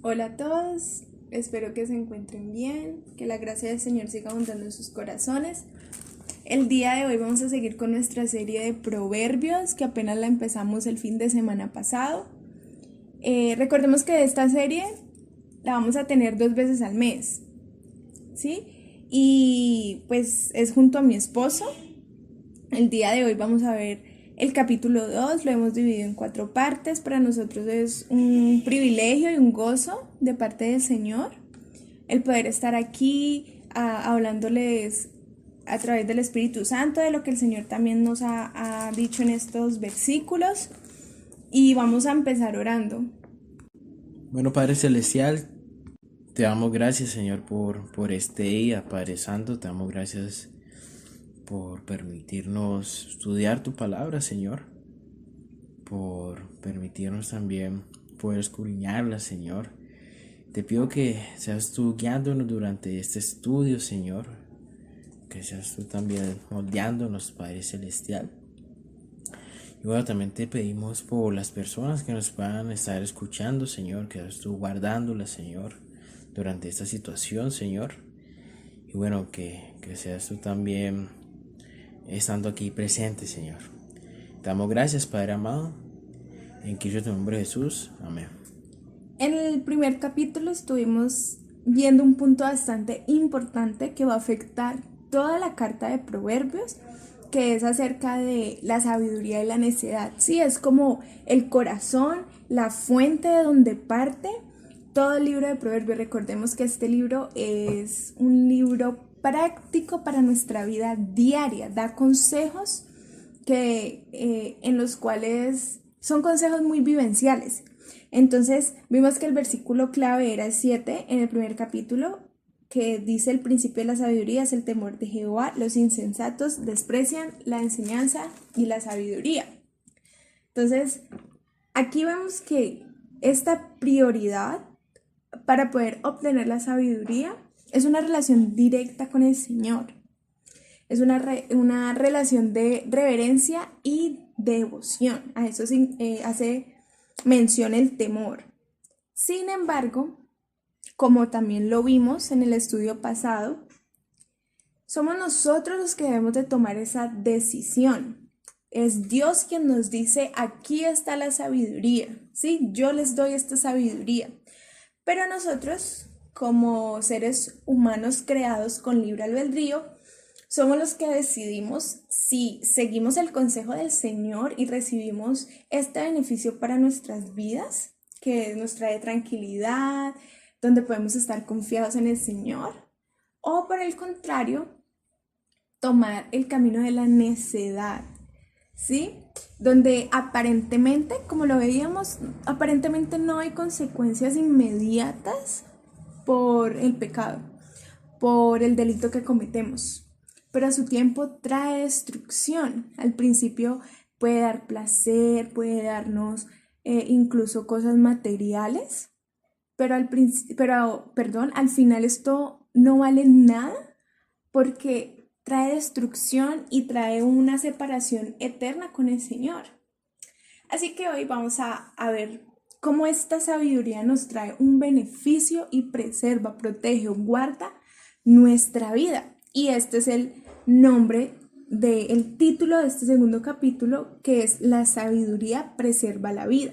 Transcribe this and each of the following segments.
Hola a todos, espero que se encuentren bien, que la gracia del Señor siga abundando en sus corazones. El día de hoy vamos a seguir con nuestra serie de proverbios que apenas la empezamos el fin de semana pasado. Recordemos que esta serie la vamos a tener 2 veces al mes, ¿sí? Y pues es junto a mi esposo. El día de hoy vamos a ver el capítulo 2, lo hemos dividido en 4 partes. Para nosotros es un privilegio y un gozo de parte del Señor el poder estar aquí hablándoles a través del Espíritu Santo de lo que el Señor también nos ha dicho en estos versículos. Y vamos a empezar orando. Bueno, Padre Celestial, te damos gracias, Señor, por este día, Padre Santo. Te damos gracias por permitirnos estudiar tu palabra, Señor. Por permitirnos también poder escudriñarla, Señor. Te pido que seas tú guiándonos durante este estudio, Señor. Que seas tú también moldeándonos, Padre Celestial. Y bueno, también te pedimos por las personas que nos puedan estar escuchando, Señor, que seas tú guardándolas, Señor, durante esta situación, Señor. Y bueno, que seas tú también estando aquí presente, Señor. Te damos gracias, Padre amado. En Cristo, en tu nombre, Jesús. Amén. En el primer capítulo estuvimos viendo un punto bastante importante que va a afectar toda la carta de Proverbios, que es acerca de la sabiduría y la necedad. Sí, es como el corazón, la fuente de donde parte todo el libro de Proverbios. Recordemos que este libro es un libro práctico para nuestra vida diaria, da consejos en los cuales son consejos muy vivenciales. Entonces vimos que el versículo clave era el 7 en el primer capítulo, que dice: el principio de la sabiduría es el temor de Jehová, los insensatos desprecian la enseñanza y la sabiduría. Entonces aquí vemos que esta prioridad para poder obtener la sabiduría es una relación directa con el Señor. Es una relación de reverencia y devoción. A eso hace mención el temor. Sin embargo, como también lo vimos en el estudio pasado, somos nosotros los que debemos de tomar esa decisión. Es Dios quien nos dice: aquí está la sabiduría, ¿sí? Yo les doy esta sabiduría. Pero nosotros, como seres humanos creados con libre albedrío, somos los que decidimos si seguimos el consejo del Señor y recibimos este beneficio para nuestras vidas, que nos trae tranquilidad, donde podemos estar confiados en el Señor, o por el contrario, tomar el camino de la necedad, ¿sí? Donde aparentemente, como lo veíamos, aparentemente no hay consecuencias inmediatas por el pecado, por el delito que cometemos, pero a su tiempo trae destrucción. Al principio puede dar placer, puede darnos incluso cosas materiales, pero al final esto no vale nada porque trae destrucción y trae una separación eterna con el Señor. Así que hoy vamos a ver cómo esta sabiduría nos trae un beneficio y preserva, protege, guarda nuestra vida. Y este es el nombre del título de este segundo capítulo, que es: la sabiduría preserva la vida.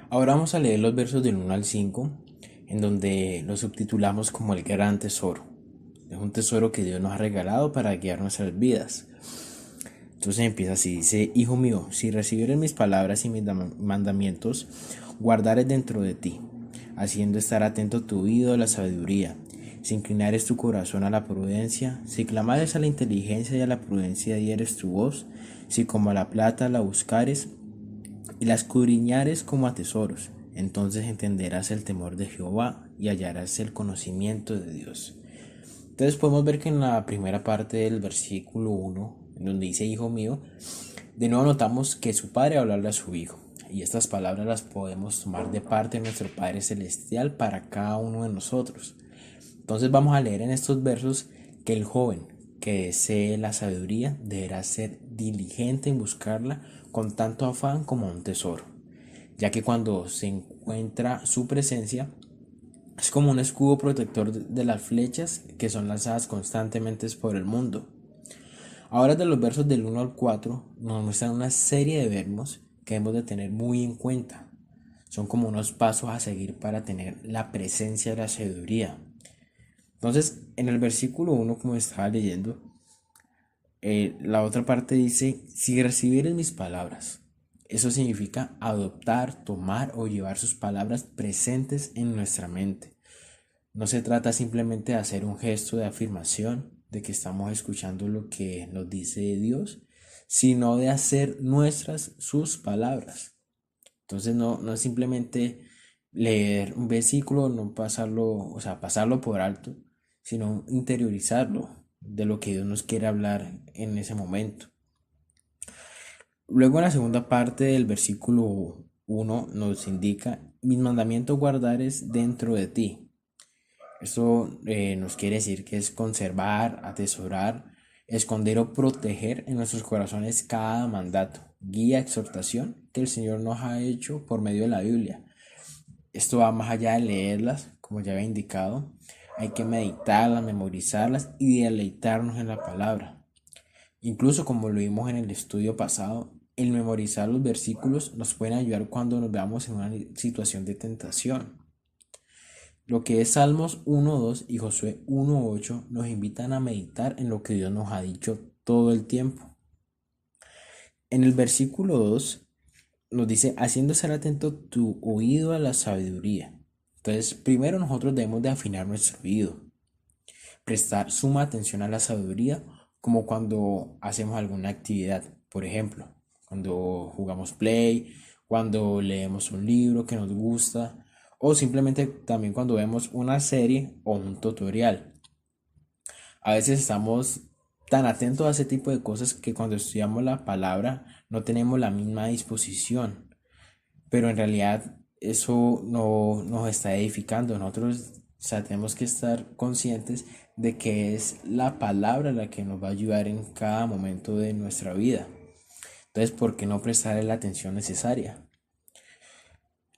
Ahora vamos a leer los versos del 1 al 5, en donde los subtitulamos como el gran tesoro. Es un tesoro que Dios nos ha regalado para guiar nuestras vidas. Entonces empieza así, dice: Hijo mío, si recibieres mis palabras y mis mandamientos, guardares dentro de ti, haciendo estar atento tu oído a la sabiduría, si inclinares tu corazón a la prudencia, si clamares a la inteligencia y a la prudencia dieres tu voz, si como a la plata la buscares y la escudriñares como a tesoros, entonces entenderás el temor de Jehová y hallarás el conocimiento de Dios. Entonces podemos ver que en la primera parte del versículo 1, en donde dice hijo mío, de nuevo notamos que su padre hablarle a su hijo. Y estas palabras las podemos tomar de parte de nuestro Padre Celestial para cada uno de nosotros. Entonces vamos a leer en estos versos que el joven que desee la sabiduría deberá ser diligente en buscarla con tanto afán como un tesoro. ya que cuando se encuentra su presencia, es como un escudo protector de las flechas que son lanzadas constantemente por el mundo. Ahora de los versos del 1 al 4 nos muestran una serie de verbos que hemos de tener muy en cuenta. Son como unos pasos a seguir para tener la presencia de la sabiduría. Entonces, en el versículo 1, como estaba leyendo, la otra parte dice, si recibieres mis palabras. Eso significa adoptar, tomar o llevar sus palabras presentes en nuestra mente. No se trata simplemente de hacer un gesto de afirmación, de que estamos escuchando lo que nos dice Dios, sino de hacer nuestras sus palabras. Entonces no es simplemente leer un versículo, no pasarlo, o sea, pasarlo por alto, sino interiorizarlo de lo que Dios nos quiere hablar en ese momento. Luego en la segunda parte del versículo 1 nos indica, mis mandamientos guardares dentro de ti. Esto nos quiere decir que es conservar, atesorar, esconder o proteger en nuestros corazones cada mandato, guía, exhortación que el Señor nos ha hecho por medio de la Biblia. Esto va más allá de leerlas, como ya había indicado. Hay que meditarlas, memorizarlas y deleitarnos en la palabra. Incluso como lo vimos en el estudio pasado, el memorizar los versículos nos puede ayudar cuando nos veamos en una situación de tentación. Lo que es Salmos 1:2 y Josué 1:8 nos invitan a meditar en lo que Dios nos ha dicho todo el tiempo. En el versículo 2 nos dice, haciendo ser atento tu oído a la sabiduría. Entonces, primero nosotros debemos de afinar nuestro oído, prestar suma atención a la sabiduría, como cuando hacemos alguna actividad. Por ejemplo, cuando jugamos play, cuando leemos un libro que nos gusta, o simplemente también cuando vemos una serie o un tutorial. A veces estamos tan atentos a ese tipo de cosas que cuando estudiamos la palabra no tenemos la misma disposición, pero en realidad eso no nos está edificando. Nosotros, o sea, tenemos que estar conscientes de que es la palabra la que nos va a ayudar en cada momento de nuestra vida. Entonces, ¿por qué no prestarle la atención necesaria?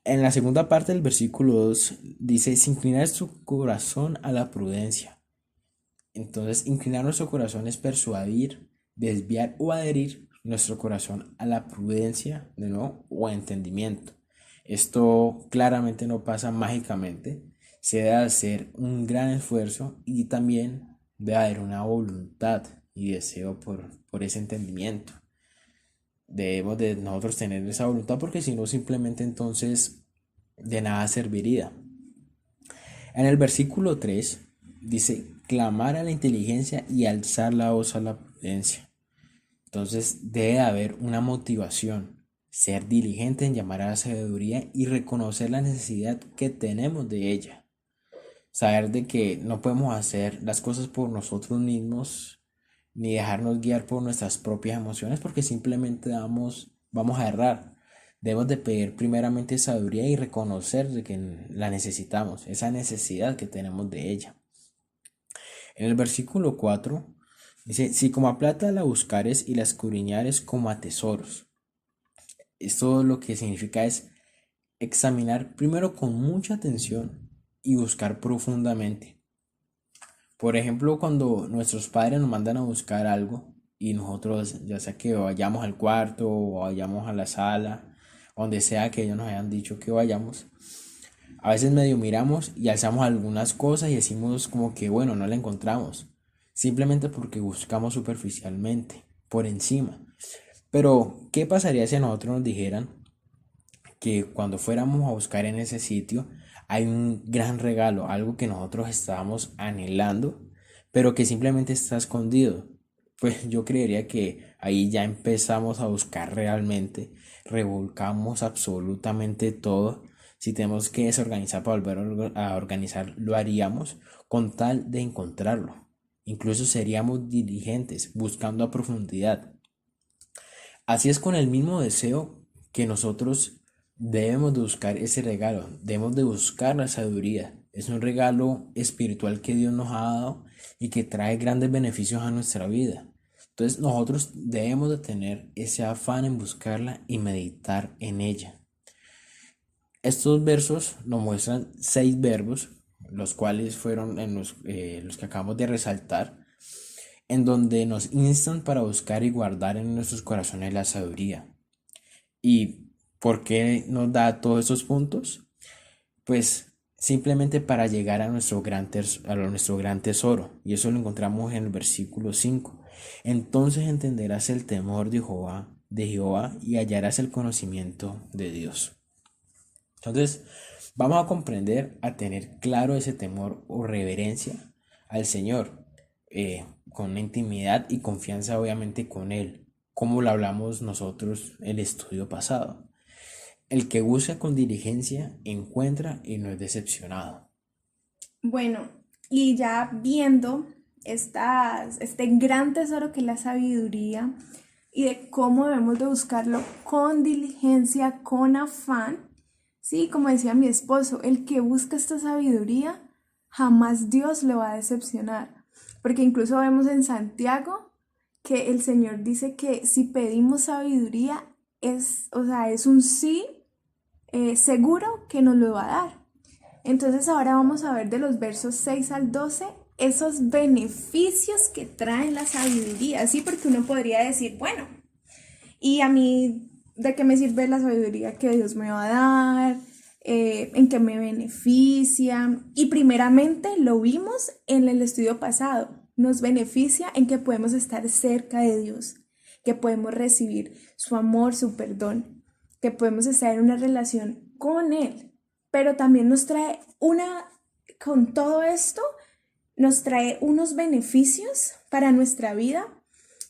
En la segunda parte del versículo 2 dice, "Si inclinar su corazón a la prudencia". Entonces, inclinar nuestro corazón es persuadir, desviar o adherir nuestro corazón a la prudencia, de nuevo, o a entendimiento. Esto claramente no pasa mágicamente, se debe hacer un gran esfuerzo y también debe haber una voluntad y deseo por ese entendimiento. Debemos de nosotros tener esa voluntad porque si no simplemente entonces de nada serviría. En el versículo 3 dice clamar a la inteligencia y alzar la voz a la prudencia. Entonces debe haber una motivación, ser diligente en llamar a la sabiduría y reconocer la necesidad que tenemos de ella. Saber de que no podemos hacer las cosas por nosotros mismos ni dejarnos guiar por nuestras propias emociones porque simplemente vamos a errar. Debemos de pedir primeramente sabiduría y reconocer de que la necesitamos, esa necesidad que tenemos de ella. En el versículo 4 dice, si como a plata la buscares y la escudriñares como a tesoros. Esto lo que significa es examinar primero con mucha atención y buscar profundamente. Por ejemplo, cuando nuestros padres nos mandan a buscar algo y nosotros, ya sea que vayamos al cuarto o vayamos a la sala, donde sea que ellos nos hayan dicho que vayamos, a veces medio miramos y alzamos algunas cosas y decimos como que bueno, no la encontramos, simplemente porque buscamos superficialmente, por encima. Pero, ¿qué pasaría si a nosotros nos dijeran que cuando fuéramos a buscar en ese sitio hay un gran regalo, algo que nosotros estábamos anhelando, pero que simplemente está escondido? Pues yo creería que ahí ya empezamos a buscar realmente, revolcamos absolutamente todo. Si tenemos que desorganizar para volver a organizar, lo haríamos con tal de encontrarlo. Incluso seríamos diligentes, buscando a profundidad. Así es con el mismo deseo que nosotros debemos de buscar ese regalo, debemos de buscar la sabiduría. Es un regalo espiritual que Dios nos ha dado y que trae grandes beneficios a nuestra vida. Entonces nosotros debemos de tener ese afán en buscarla y meditar en ella. Estos versos nos muestran 6 verbos, los cuales fueron en los que acabamos de resaltar, en donde nos instan para buscar y guardar en nuestros corazones la sabiduría. ¿Y por qué nos da todos estos puntos? Pues simplemente para llegar a nuestro gran tesoro. Y eso lo encontramos en el versículo 5. Entonces entenderás el temor de Jehová y hallarás el conocimiento de Dios. Entonces, vamos a comprender, a tener claro ese temor o reverencia al Señor, con una intimidad y confianza obviamente con Él, como lo hablamos nosotros en el estudio pasado. El que busca con diligencia encuentra y no es decepcionado. Bueno, y ya viendo este gran tesoro que es la sabiduría y de cómo debemos de buscarlo con diligencia, con afán, sí, como decía mi esposo, el que busca esta sabiduría, jamás Dios lo va a decepcionar. Porque incluso vemos en Santiago que el Señor dice que si pedimos sabiduría, o sea, es un sí seguro que nos lo va a dar. Entonces ahora vamos a ver de los versos 6 al 12 esos beneficios que trae la sabiduría, ¿sí? Porque uno podría decir, bueno, ¿y a mí de qué me sirve la sabiduría que Dios me va a dar? ¿En qué me beneficia? Y primeramente lo vimos en el estudio pasado, nos beneficia en que podemos estar cerca de Dios, que podemos recibir su amor, su perdón, que podemos estar en una relación con Él, pero también nos trae con todo esto, nos trae unos beneficios para nuestra vida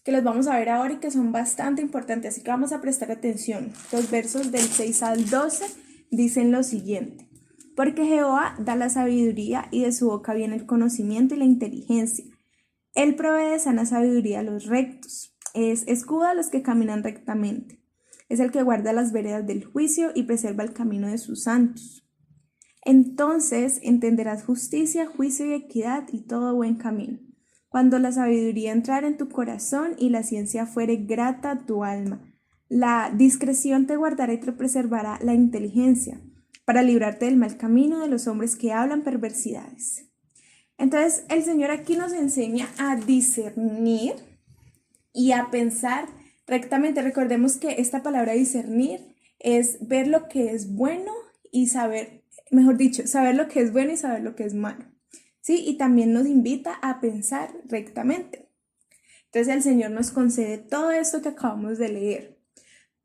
que los vamos a ver ahora y que son bastante importantes, así que vamos a prestar atención. Los versos del 6 al 12 dicen lo siguiente: porque Jehová da la sabiduría y de su boca viene el conocimiento y la inteligencia. Él provee de sana sabiduría a los rectos, es escudo a los que caminan rectamente. Es el que guarda las veredas del juicio y preserva el camino de sus santos. Entonces entenderás justicia, juicio y equidad y todo buen camino. Cuando la sabiduría entrare en tu corazón y la ciencia fuere grata a tu alma, la discreción te guardará y te preservará la inteligencia, para librarte del mal camino de los hombres que hablan perversidades. Entonces el Señor aquí nos enseña a discernir y a pensar rectamente. Recordemos que esta palabra discernir es ver lo que es bueno y saber, mejor dicho, saber lo que es bueno y saber lo que es malo, ¿sí? Y también nos invita a pensar rectamente. Entonces el Señor nos concede todo esto que acabamos de leer,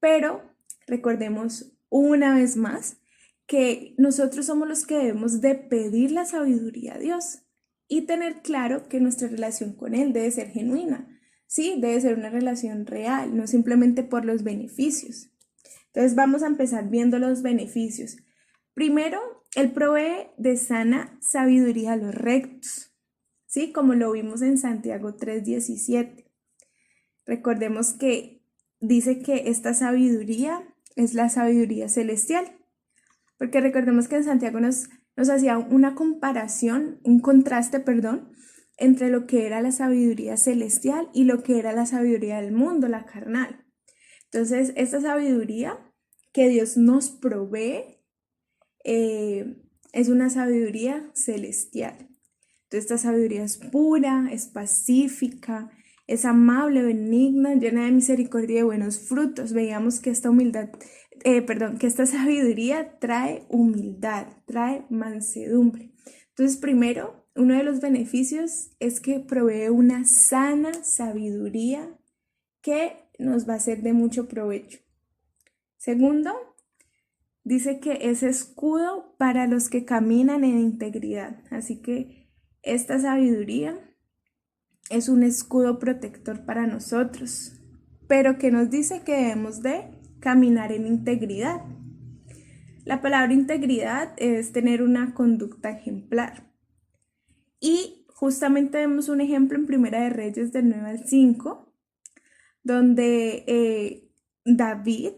pero recordemos una vez más que nosotros somos los que debemos de pedir la sabiduría a Dios y tener claro que nuestra relación con Él debe ser genuina, ¿sí? Debe ser una relación real, no simplemente por los beneficios. Entonces vamos a empezar viendo los beneficios. Primero, Él provee de sana sabiduría a los rectos, ¿sí? Como lo vimos en Santiago 3:17. Recordemos que dice que esta sabiduría es la sabiduría celestial, porque recordemos que en Santiago nos hacía una comparación, un contraste, perdón, entre lo que era la sabiduría celestial y lo que era la sabiduría del mundo, la carnal. Entonces, esta sabiduría que Dios nos provee es una sabiduría celestial. Entonces, esta sabiduría es pura, es pacífica, es amable, benigna, llena de misericordia y de buenos frutos. Veíamos que que esta sabiduría trae humildad, trae mansedumbre. Entonces, primero, uno de los beneficios es que provee una sana sabiduría que nos va a ser de mucho provecho. Segundo, dice que es escudo para los que caminan en integridad. Así que esta sabiduría es un escudo protector para nosotros, pero que nos dice que debemos de caminar en integridad. La palabra integridad es tener una conducta ejemplar. Y justamente vemos un ejemplo en Primera de Reyes del 9 al 5, donde David,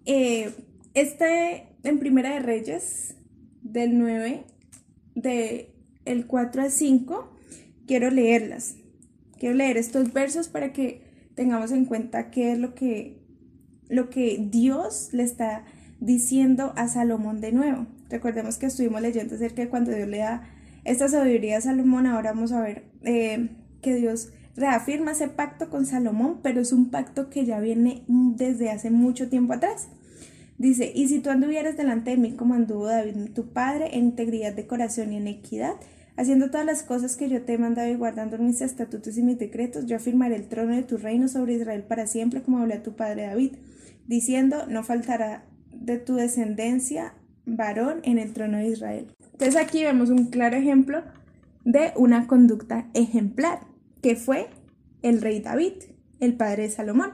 en Primera de Reyes del 9, del 4 al 5, quiero leer estos versos para que tengamos en cuenta qué es lo que Dios le está diciendo a Salomón de nuevo. Recordemos que estuvimos leyendo acerca de cuando Dios le da esta sabiduría a Salomón. Ahora vamos a ver que Dios reafirma ese pacto con Salomón, pero es un pacto que ya viene desde hace mucho tiempo atrás. Dice, y si tú anduvieras delante de mí como anduvo David tu padre, en integridad de corazón y en equidad, haciendo todas las cosas que yo te he mandado y guardando mis estatutos y mis decretos, yo afirmaré el trono de tu reino sobre Israel para siempre, como habló a tu padre David, diciendo, no faltará de tu descendencia varón en el trono de Israel. Entonces aquí vemos un claro ejemplo de una conducta ejemplar, que fue el rey David, el padre de Salomón.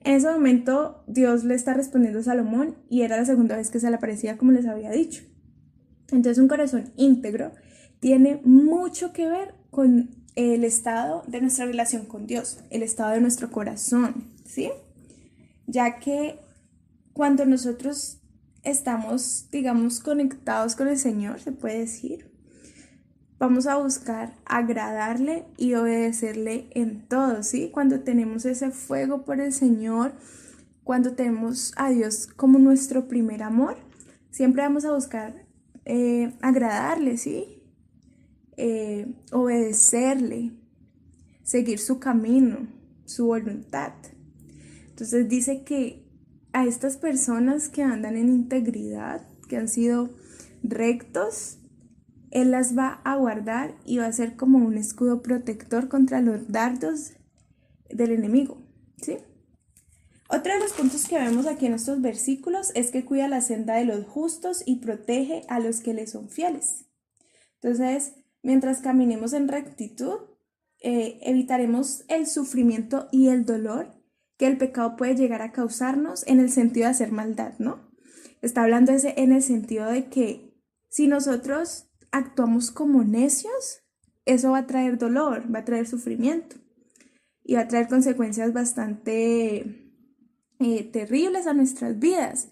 En ese momento Dios le está respondiendo a Salomón y era la segunda vez que se le aparecía, como les había dicho. Entonces un corazón íntegro tiene mucho que ver con el estado de nuestra relación con Dios, el estado de nuestro corazón, ¿sí? Ya que cuando nosotros estamos, digamos, conectados con el Señor, se puede decir, vamos a buscar agradarle y obedecerle en todo, ¿sí? Cuando tenemos ese fuego por el Señor, cuando tenemos a Dios como nuestro primer amor, siempre vamos a buscar agradarle, ¿sí? Obedecerle, seguir su camino, su voluntad. Entonces dice que a estas personas que andan en integridad, que han sido rectos, Él las va a guardar y va a ser como un escudo protector contra los dardos del enemigo, ¿sí? Otro de los puntos que vemos aquí en estos versículos es que cuida la senda de los justos y protege a los que le son fieles. Entonces, mientras caminemos en rectitud, evitaremos el sufrimiento y el dolor que el pecado puede llegar a causarnos en el sentido de hacer maldad, ¿no? Está hablando en el sentido de que si nosotros actuamos como necios, eso va a traer dolor, va a traer sufrimiento y va a traer consecuencias bastante terribles a nuestras vidas.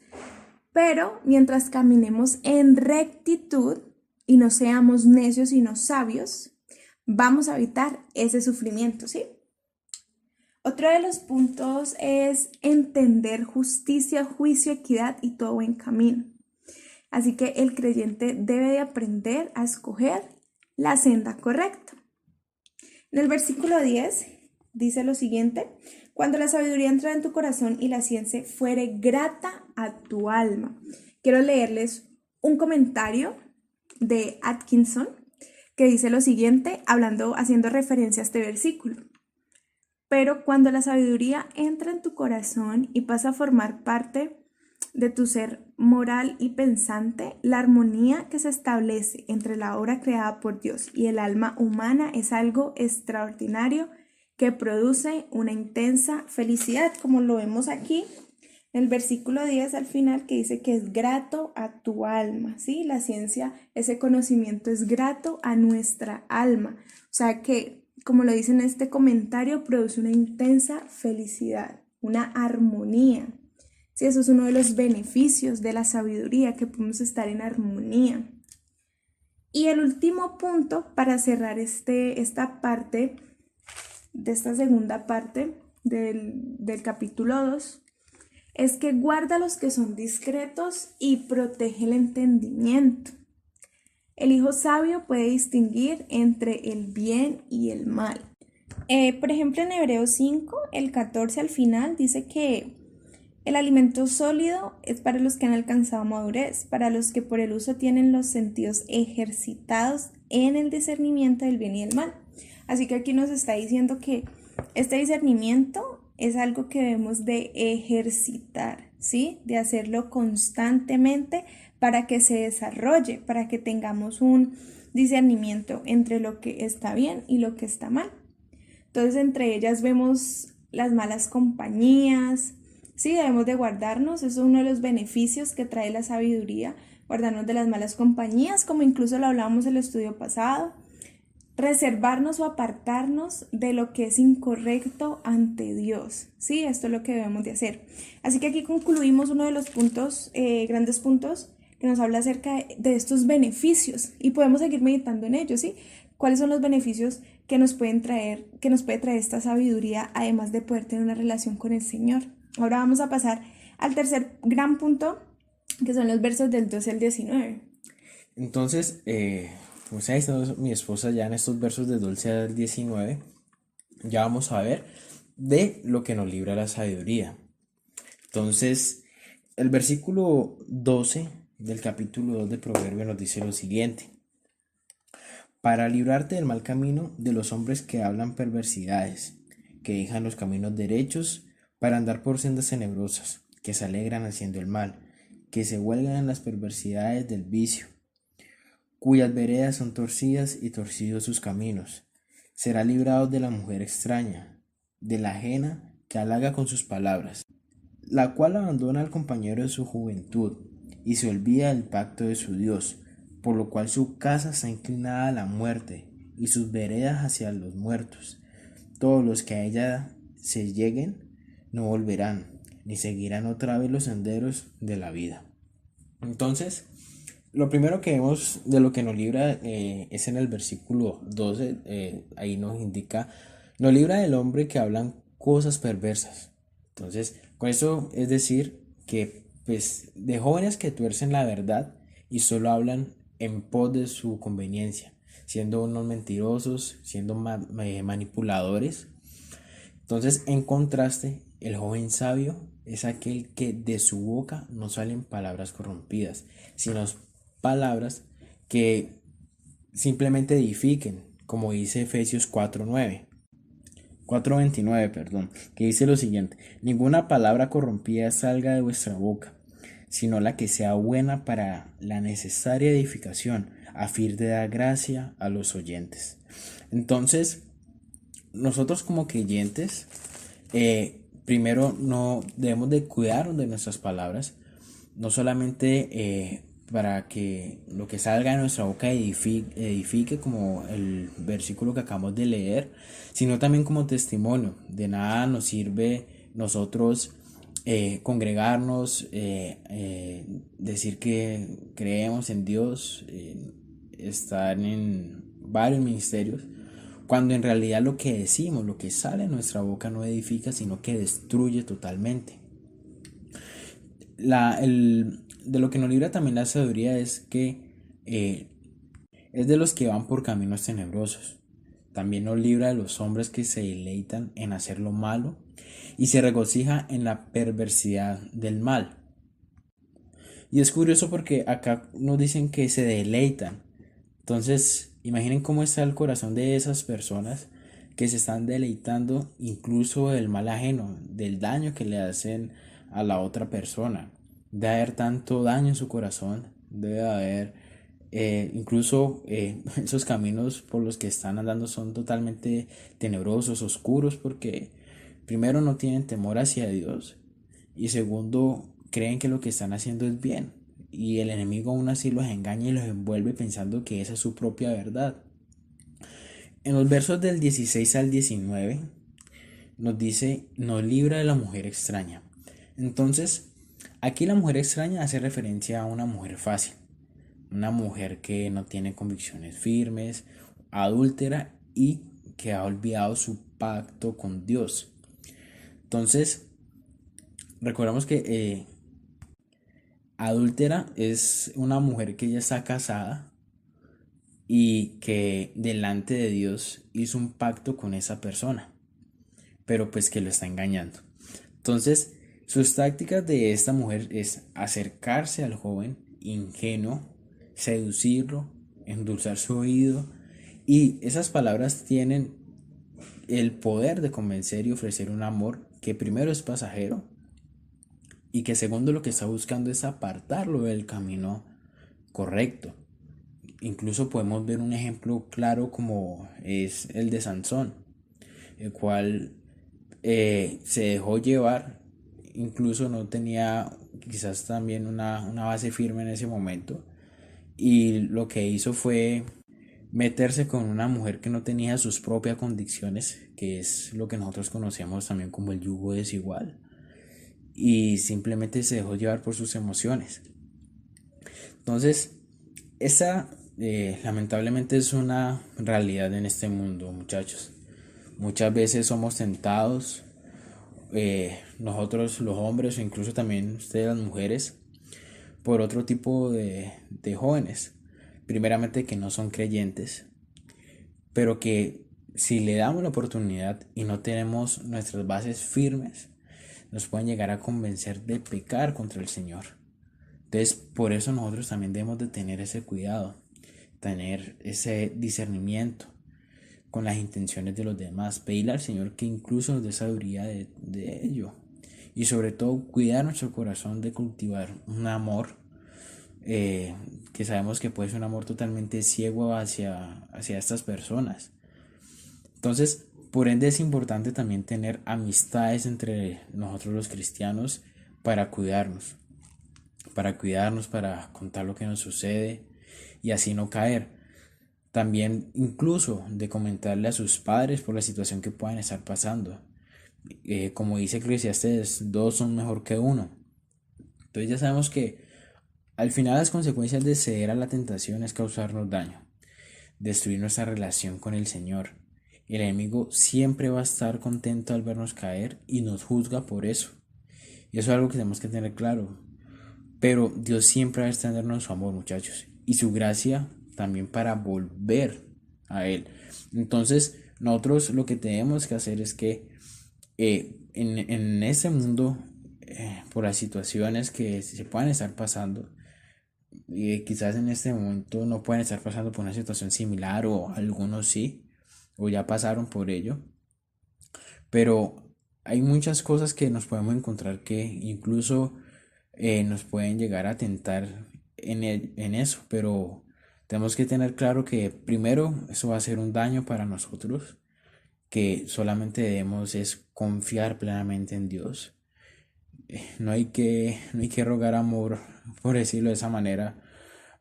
Pero mientras caminemos en rectitud y no seamos necios sino sabios, vamos a evitar ese sufrimiento, ¿sí? Otro de los puntos es entender justicia, juicio, equidad y todo buen camino. Así que el creyente debe de aprender a escoger la senda correcta. En el versículo 10 dice lo siguiente: cuando la sabiduría entra en tu corazón y la ciencia fuere grata a tu alma. Quiero leerles un comentario de Atkinson que dice lo siguiente, haciendo referencia a este versículo. Pero cuando la sabiduría entra en tu corazón y pasa a formar parte de tu ser moral y pensante, la armonía que se establece entre la obra creada por Dios y el alma humana es algo extraordinario que produce una intensa felicidad, como lo vemos aquí en el versículo 10 al final, que dice que es grato a tu alma, ¿sí? La ciencia, ese conocimiento es grato a nuestra alma, o sea que, como lo dice en este comentario, produce una intensa felicidad, una armonía. Sí, eso es uno de los beneficios de la sabiduría, que podemos estar en armonía. Y el último punto para cerrar esta parte, de esta segunda parte del capítulo 2, es que guarda a los que son discretos y protege el entendimiento. El hijo sabio puede distinguir entre el bien y el mal. Por ejemplo, en Hebreos 5, el 14 al final, dice que el alimento sólido es para los que han alcanzado madurez, para los que por el uso tienen los sentidos ejercitados en el discernimiento del bien y del mal. Así que aquí nos está diciendo que este discernimiento es algo que debemos de ejercitar, ¿sí? De hacerlo constantemente para que se desarrolle, para que tengamos un discernimiento entre lo que está bien y lo que está mal. Entonces, entre ellas vemos las malas compañías. Sí, debemos de guardarnos, eso es uno de los beneficios que trae la sabiduría, guardarnos de las malas compañías, como incluso lo hablábamos en el estudio pasado, reservarnos o apartarnos de lo que es incorrecto ante Dios, sí, esto es lo que debemos de hacer. Así que aquí concluimos uno de los puntos, grandes puntos, que nos habla acerca de estos beneficios y podemos seguir meditando en ellos, sí, cuáles son los beneficios que nos puede traer esta sabiduría, además de poder tener una relación con el Señor. Ahora vamos a pasar al tercer gran punto que son los versos del 12 al 19. Entonces, como se ha visto mi esposa ya en estos versos del 12 al 19, ya vamos a ver de lo que nos libra la sabiduría. Entonces, el versículo 12 del capítulo 2 de Proverbios nos dice lo siguiente: para librarte del mal camino de los hombres que hablan perversidades, que dejan los caminos derechos para andar por sendas tenebrosas, que se alegran haciendo el mal, que se huelgan en las perversidades del vicio, cuyas veredas son torcidas y torcidos sus caminos. Será librado de la mujer extraña, de la ajena que halaga con sus palabras, la cual abandona al compañero de su juventud y se olvida del pacto de su Dios, por lo cual su casa está inclinada a la muerte y sus veredas hacia los muertos. Todos los que a ella se lleguen no volverán, ni seguirán otra vez los senderos de la vida. Entonces, lo primero que vemos de lo que nos libra es en el versículo 12, ahí nos indica, nos libra del hombre que hablan cosas perversas. Entonces, con eso es decir que pues de jóvenes que tuercen la verdad y solo hablan en pos de su conveniencia, siendo unos mentirosos, siendo manipuladores. Entonces, en contraste, el joven sabio es aquel que de su boca no salen palabras corrompidas, sino palabras que simplemente edifiquen, como dice Efesios 4:29, perdón, que dice lo siguiente: ninguna palabra corrompida salga de vuestra boca, sino la que sea buena para la necesaria edificación, a fin de dar gracia a los oyentes. Entonces, nosotros como creyentes, primero no debemos de cuidar de nuestras palabras, no solamente para que lo que salga de nuestra boca edifique, como el versículo que acabamos de leer, sino también como testimonio. De nada nos sirve nosotros congregarnos, decir que creemos en Dios, estar en varios ministerios, cuando en realidad lo que decimos, lo que sale de nuestra boca no edifica, sino que destruye totalmente. De lo que nos libra también la sabiduría es que es de los que van por caminos tenebrosos. También nos libra de los hombres que se deleitan en hacer lo malo y se regocija en la perversidad del mal. Y es curioso porque acá nos dicen que se deleitan. Entonces, imaginen cómo está el corazón de esas personas que se están deleitando incluso del mal ajeno, del daño que le hacen a la otra persona. Debe haber tanto daño en su corazón, debe haber incluso esos caminos por los que están andando son totalmente tenebrosos, oscuros, porque primero no tienen temor hacia Dios y segundo creen que lo que están haciendo es bien, y el enemigo aún así los engaña y los envuelve pensando que esa es su propia verdad. En los versos del 16 al 19 nos dice: nos libra de la mujer extraña. Entonces, aquí la mujer extraña hace referencia a una mujer fácil, una mujer que no tiene convicciones firmes, adúltera y que ha olvidado su pacto con Dios. Entonces, recordamos que adúltera es una mujer que ya está casada y que delante de Dios hizo un pacto con esa persona, pero pues que lo está engañando. Entonces, sus tácticas de esta mujer es acercarse al joven ingenuo, seducirlo, endulzar su oído, y esas palabras tienen el poder de convencer y ofrecer un amor que primero es pasajero y que segundo lo que está buscando es apartarlo del camino correcto. Incluso podemos ver un ejemplo claro como es el de Sansón, el cual se dejó llevar, incluso no tenía quizás también una base firme en ese momento, y lo que hizo fue meterse con una mujer que no tenía sus propias convicciones, que es lo que nosotros conocemos también como el yugo desigual, y simplemente se dejó llevar por sus emociones. Entonces, esa lamentablemente es una realidad en este mundo, muchachos. Muchas veces somos tentados, nosotros los hombres o incluso también ustedes las mujeres, por otro tipo de jóvenes, primeramente que no son creyentes, pero que si le damos la oportunidad y no tenemos nuestras bases firmes, nos pueden llegar a convencer de pecar contra el Señor. Entonces, por eso nosotros también debemos de tener ese cuidado, tener ese discernimiento con las intenciones de los demás, pedirle al Señor que incluso nos dé sabiduría de ello, y sobre todo cuidar nuestro corazón de cultivar un amor que sabemos que puede ser un amor totalmente ciego hacia estas personas. Entonces, por ende es importante también tener amistades entre nosotros los cristianos para cuidarnos, para contar lo que nos sucede y así no caer. También incluso de comentarle a sus padres por la situación que puedan estar pasando. Como dice Eclesiastés, dos son mejor que uno. Entonces ya sabemos que al final las consecuencias de ceder a la tentación es causarnos daño, destruir nuestra relación con el Señor. El enemigo siempre va a estar contento al vernos caer y nos juzga por eso. Y eso es algo que tenemos que tener claro. Pero Dios siempre va a extendernos su amor, muchachos, y su gracia también para volver a Él. Entonces, nosotros lo que tenemos que hacer es que en este mundo, por las situaciones que se puedan estar pasando, y quizás en este momento no pueden estar pasando por una situación similar, o algunos sí, o ya pasaron por ello, pero hay muchas cosas que nos podemos encontrar que incluso nos pueden llegar a tentar en eso, pero tenemos que tener claro que primero eso va a ser un daño para nosotros, que solamente debemos es confiar plenamente en Dios. No hay que rogar amor, por decirlo de esa manera,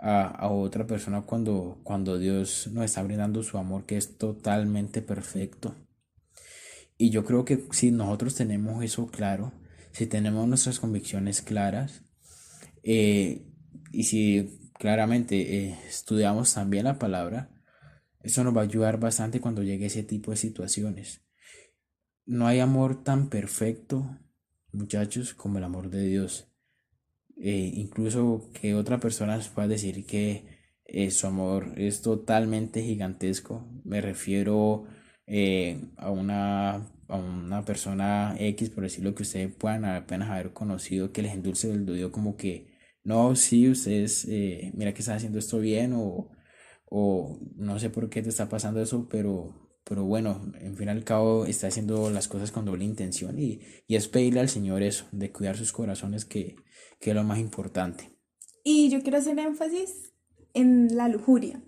a otra persona cuando Dios nos está brindando su amor, que es totalmente perfecto. Y yo creo que si nosotros tenemos eso claro, si tenemos nuestras convicciones claras, y si claramente estudiamos también la palabra, eso nos va a ayudar bastante cuando llegue ese tipo de situaciones. No hay amor tan perfecto, muchachos, como el amor de Dios. Incluso que otra persona nos pueda decir que su amor es totalmente gigantesco. Me refiero a una persona X, por decirlo, que ustedes puedan apenas haber conocido, que les endulce el oído como que, no, sí, ustedes, mira que están haciendo esto bien, o no sé por qué te está pasando eso, pero bueno, en fin y al cabo está haciendo las cosas con doble intención, y es pedirle al Señor eso, de cuidar sus corazones, que es lo más importante. Y yo quiero hacer énfasis en la lujuria,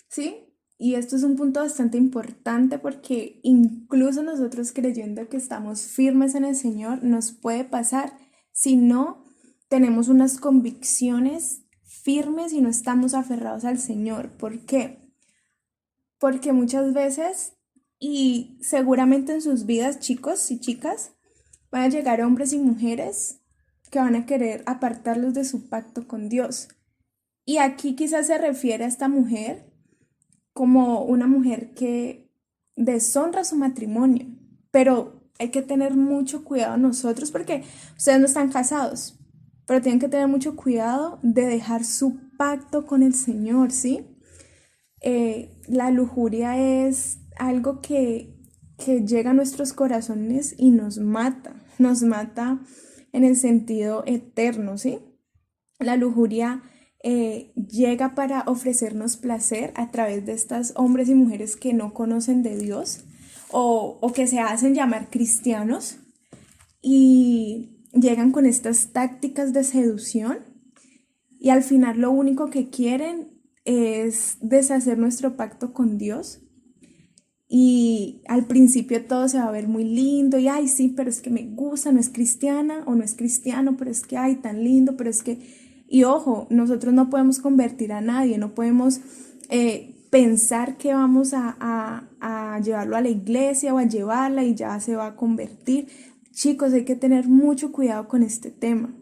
¿sí? Y esto es un punto bastante importante porque incluso nosotros creyendo que estamos firmes en el Señor, nos puede pasar si no tenemos unas convicciones firmes y no estamos aferrados al Señor. ¿Por qué? Porque muchas veces, y seguramente en sus vidas, chicos y chicas, van a llegar hombres y mujeres que van a querer apartarlos de su pacto con Dios. Y aquí quizás se refiere a esta mujer como una mujer que deshonra su matrimonio, pero hay que tener mucho cuidado nosotros porque ustedes no están casados, pero tienen que tener mucho cuidado de dejar su pacto con el Señor, ¿sí? La lujuria es algo que llega a nuestros corazones y nos mata en el sentido eterno, ¿sí? La lujuria llega para ofrecernos placer a través de estos hombres y mujeres que no conocen de Dios o que se hacen llamar cristianos y llegan con estas tácticas de seducción y al final lo único que quieren es deshacer nuestro pacto con Dios. Y al principio todo se va a ver muy lindo y ay sí, pero es que me gusta, no es cristiana o no es cristiano, pero es que ay tan lindo, pero es que, y ojo, nosotros no podemos convertir a nadie, no podemos pensar que vamos a llevarlo a la iglesia o a llevarla y ya se va a convertir. Chicos, hay que tener mucho cuidado con este tema,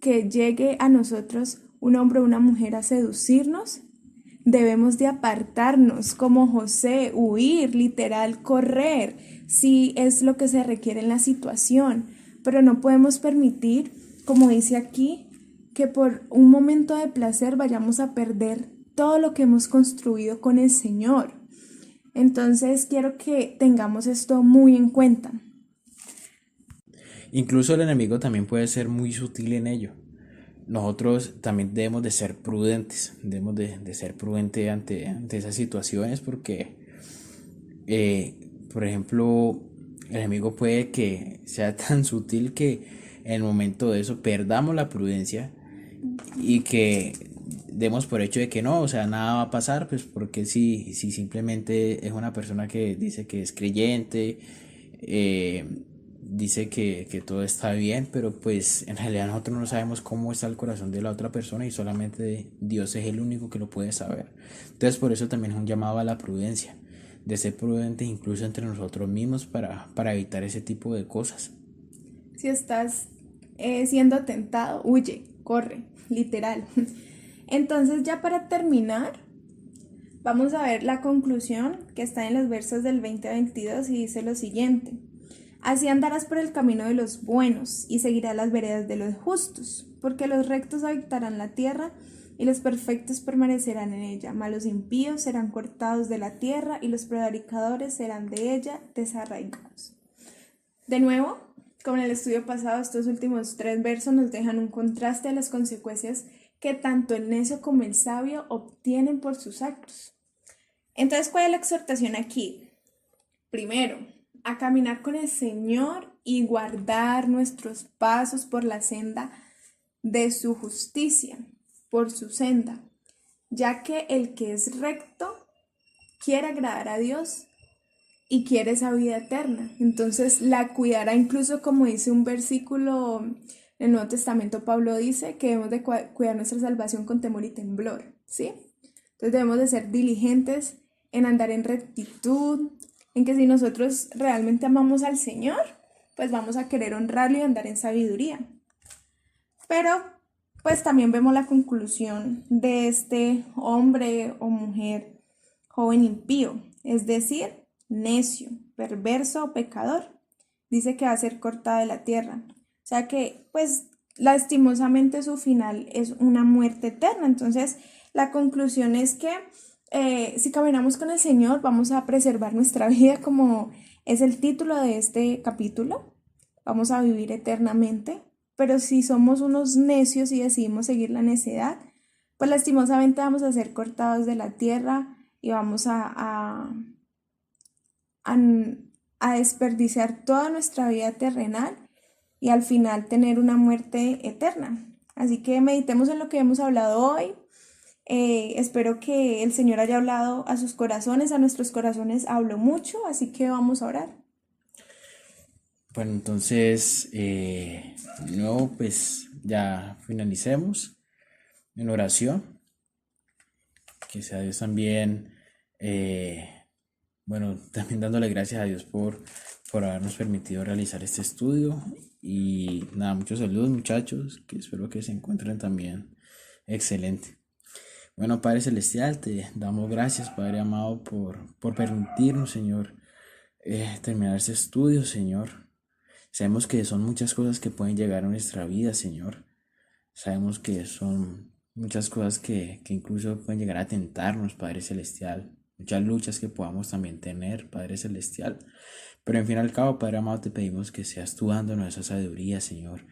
que llegue a nosotros un hombre o una mujer a seducirnos. Debemos de apartarnos como José, huir, literal, correr, si es lo que se requiere en la situación, pero no podemos permitir, como dice aquí, que por un momento de placer vayamos a perder todo lo que hemos construido con el Señor. Entonces quiero que tengamos esto muy en cuenta. Incluso el enemigo también puede ser muy sutil en ello. Nosotros también debemos de ser prudentes, debemos de ser prudentes ante esas situaciones porque, por ejemplo, el enemigo puede que sea tan sutil que en el momento de eso perdamos la prudencia y que demos por hecho de que no, o sea, nada va a pasar, pues porque si simplemente es una persona que dice que es creyente, dice que todo está bien, pero pues en realidad nosotros no sabemos cómo está el corazón de la otra persona y solamente Dios es el único que lo puede saber. Entonces por eso también es un llamado a la prudencia, de ser prudentes incluso entre nosotros mismos para evitar ese tipo de cosas. Si estás siendo tentado, huye, corre, literal. Entonces ya para terminar, vamos a ver la conclusión que está en los versos del 20 a 22 y dice lo siguiente. Así andarás por el camino de los buenos y seguirás las veredas de los justos, porque los rectos habitarán la tierra y los perfectos permanecerán en ella, mas los impíos serán cortados de la tierra y los prevaricadores serán de ella desarraigados. De nuevo, como en el estudio pasado, estos últimos 3 versos nos dejan un contraste de las consecuencias que tanto el necio como el sabio obtienen por sus actos. Entonces, ¿cuál es la exhortación aquí? Primero, a caminar con el Señor y guardar nuestros pasos por la senda de su justicia, por su senda, ya que el que es recto quiere agradar a Dios y quiere esa vida eterna. Entonces la cuidará, incluso como dice un versículo en el Nuevo Testamento, Pablo dice que debemos de cuidar nuestra salvación con temor y temblor, ¿sí? Entonces debemos de ser diligentes en andar en rectitud, en que si nosotros realmente amamos al Señor, pues vamos a querer honrarlo y andar en sabiduría. Pero pues también vemos la conclusión de este hombre o mujer joven impío, es decir, necio, perverso o pecador. Dice que va a ser cortada de la tierra. O sea que pues lastimosamente su final es una muerte eterna. Entonces la conclusión es que si caminamos con el Señor, vamos a preservar nuestra vida, como es el título de este capítulo. Vamos a vivir eternamente. Pero si somos unos necios y decidimos seguir la necedad, pues lastimosamente vamos a ser cortados de la tierra y vamos a desperdiciar toda nuestra vida terrenal y al final tener una muerte eterna. Así que meditemos en lo que hemos hablado hoy. Espero que el Señor haya hablado a sus corazones, a nuestros corazones habló mucho, así que vamos a orar. Bueno, entonces, no, pues ya finalicemos en oración. Que sea Dios también, bueno, también dándole gracias a Dios por habernos permitido realizar este estudio. Y nada, muchos saludos muchachos, que espero que se encuentren también excelente. Bueno, Padre Celestial, te damos gracias, Padre amado, por permitirnos, Señor, terminar este estudio, Señor. Sabemos que son muchas cosas que pueden llegar a nuestra vida, Señor. Sabemos que son muchas cosas que incluso pueden llegar a tentarnos, Padre Celestial. Muchas luchas que podamos también tener, Padre Celestial. Pero en fin y al cabo, Padre amado, te pedimos que seas tú dándonos esa sabiduría, Señor.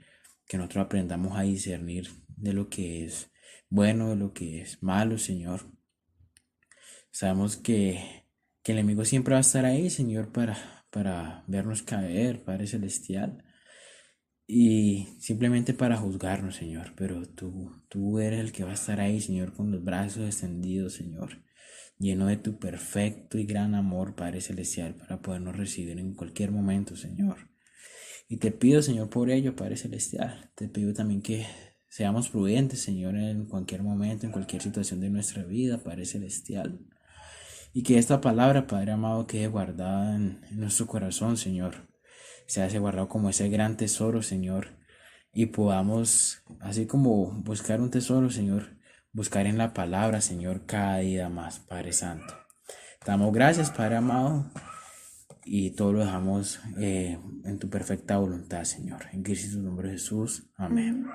Que nosotros aprendamos a discernir de lo que es bueno, de lo que es malo, Señor. Sabemos que el enemigo siempre va a estar ahí, Señor, para vernos caer, Padre Celestial. Y simplemente para juzgarnos, Señor. Pero tú eres el que va a estar ahí, Señor, con los brazos extendidos, Señor. Lleno de tu perfecto y gran amor, Padre Celestial, para podernos recibir en cualquier momento, Señor. Y te pido, Señor, por ello, Padre Celestial. Te pido también que seamos prudentes, Señor, en cualquier momento, en cualquier situación de nuestra vida, Padre Celestial. Y que esta palabra, Padre amado, quede guardada en nuestro corazón, Señor. Se hace guardado como ese gran tesoro, Señor. Y podamos, así como buscar un tesoro, Señor, buscar en la palabra, Señor, cada día más, Padre Santo. Te damos gracias, Padre amado. Y todo lo dejamos en tu perfecta voluntad, Señor. En Cristo, en tu nombre, Jesús. Amén.